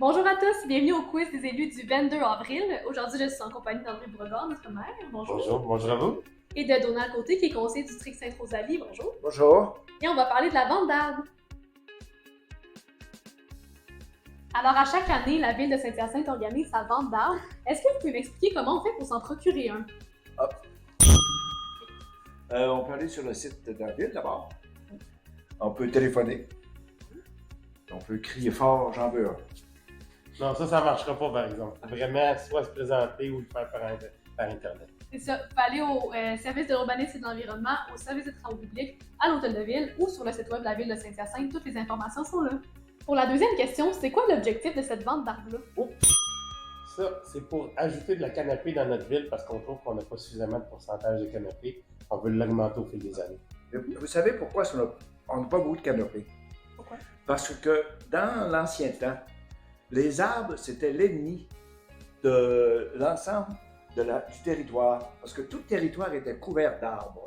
Bonjour à tous, bienvenue au quiz des élus du 22 avril. Aujourd'hui, je suis en compagnie d'André Brodeur, notre maire. Bonjour. Bonjour, bonjour à vous. Et de Donald Côté, qui est conseiller du district Sainte-Rosalie. Bonjour. Bonjour. Et on va parler de la vente d'arbres. Alors, à chaque année, la ville de Saint-Hyacinthe organise sa vente d'arbres. Est-ce que vous pouvez m'expliquer comment on fait pour s'en procurer un? On peut aller sur le site de la ville d'abord. On peut téléphoner. On peut crier fort, j'en veux un. Non, ça ne marchera pas, par exemple. Vraiment, soit se présenter ou le faire par Internet. C'est ça, vous pouvez aller au service de l'urbanisme et de l'environnement, au service des travaux publics, à l'hôtel de ville ou sur le site web de la ville de Saint-Hyacinthe. Toutes les informations sont là. Pour la deuxième question, c'est quoi l'objectif de cette vente d'arbres-là? Ça, c'est pour ajouter de la canopée dans notre ville parce qu'on trouve qu'on n'a pas suffisamment de pourcentage de canopée. On veut l'augmenter au fil des années. Vous savez pourquoi on n'a pas beaucoup de canopées? Pourquoi? Parce que dans l'ancien temps, les arbres, c'était l'ennemi de l'ensemble du territoire. Parce que tout le territoire était couvert d'arbres.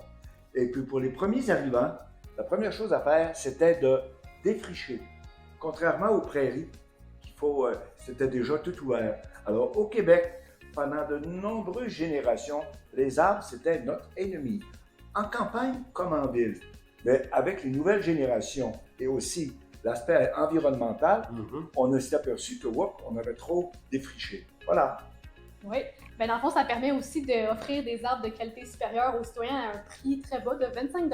Et puis pour les premiers arrivants, la première chose à faire, c'était de défricher. Contrairement aux prairies, c'était déjà tout ouvert. Alors au Québec, pendant de nombreuses générations, les arbres, c'était notre ennemi. En campagne comme en ville. Mais avec les nouvelles générations et aussi l'aspect environnemental, on s'est aperçu que on avait trop défriché. Voilà. Oui. Ben, dans le fond, ça permet aussi d'offrir des arbres de qualité supérieure aux citoyens à un prix très bas de 25 $.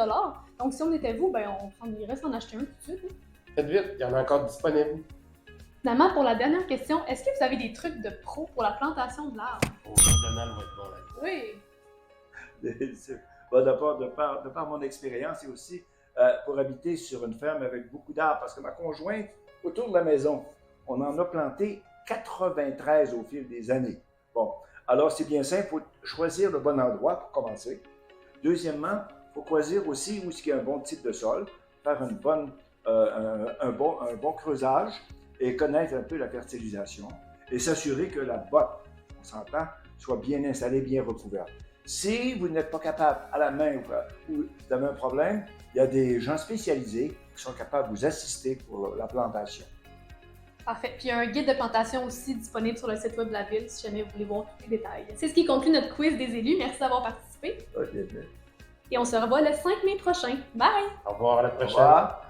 Donc, si on était vous, ben, on irait s'en acheter un tout de suite. Faites vite, il y en a encore disponible. Finalement, pour la dernière question, est-ce que vous avez des trucs de pro pour la plantation de l'arbre? Oh, Donald va être bon là. Oui. Bon, de par mon expérience et aussi pour habiter sur une ferme avec beaucoup d'arbres, parce que ma conjointe, autour de la maison, on en a planté 93 au fil des années. Bon, alors c'est bien simple, il faut choisir le bon endroit pour commencer. Deuxièmement, il faut choisir aussi où il y a un bon type de sol, faire un bon creusage et connaître un peu la fertilisation et s'assurer que la botte, on s'entend, soit bien installée, bien recouverte. Si vous n'êtes pas capable à la main ou vous avez un problème, il y a des gens spécialisés qui sont capables de vous assister pour la plantation. Parfait. Puis il y a un guide de plantation aussi disponible sur le site web de la ville si jamais vous voulez voir tous les détails. C'est ce qui conclut notre quiz des élus. Merci d'avoir participé. Okay. Et on se revoit le 5 mai prochain. Bye! Au revoir, à la prochaine. Au revoir.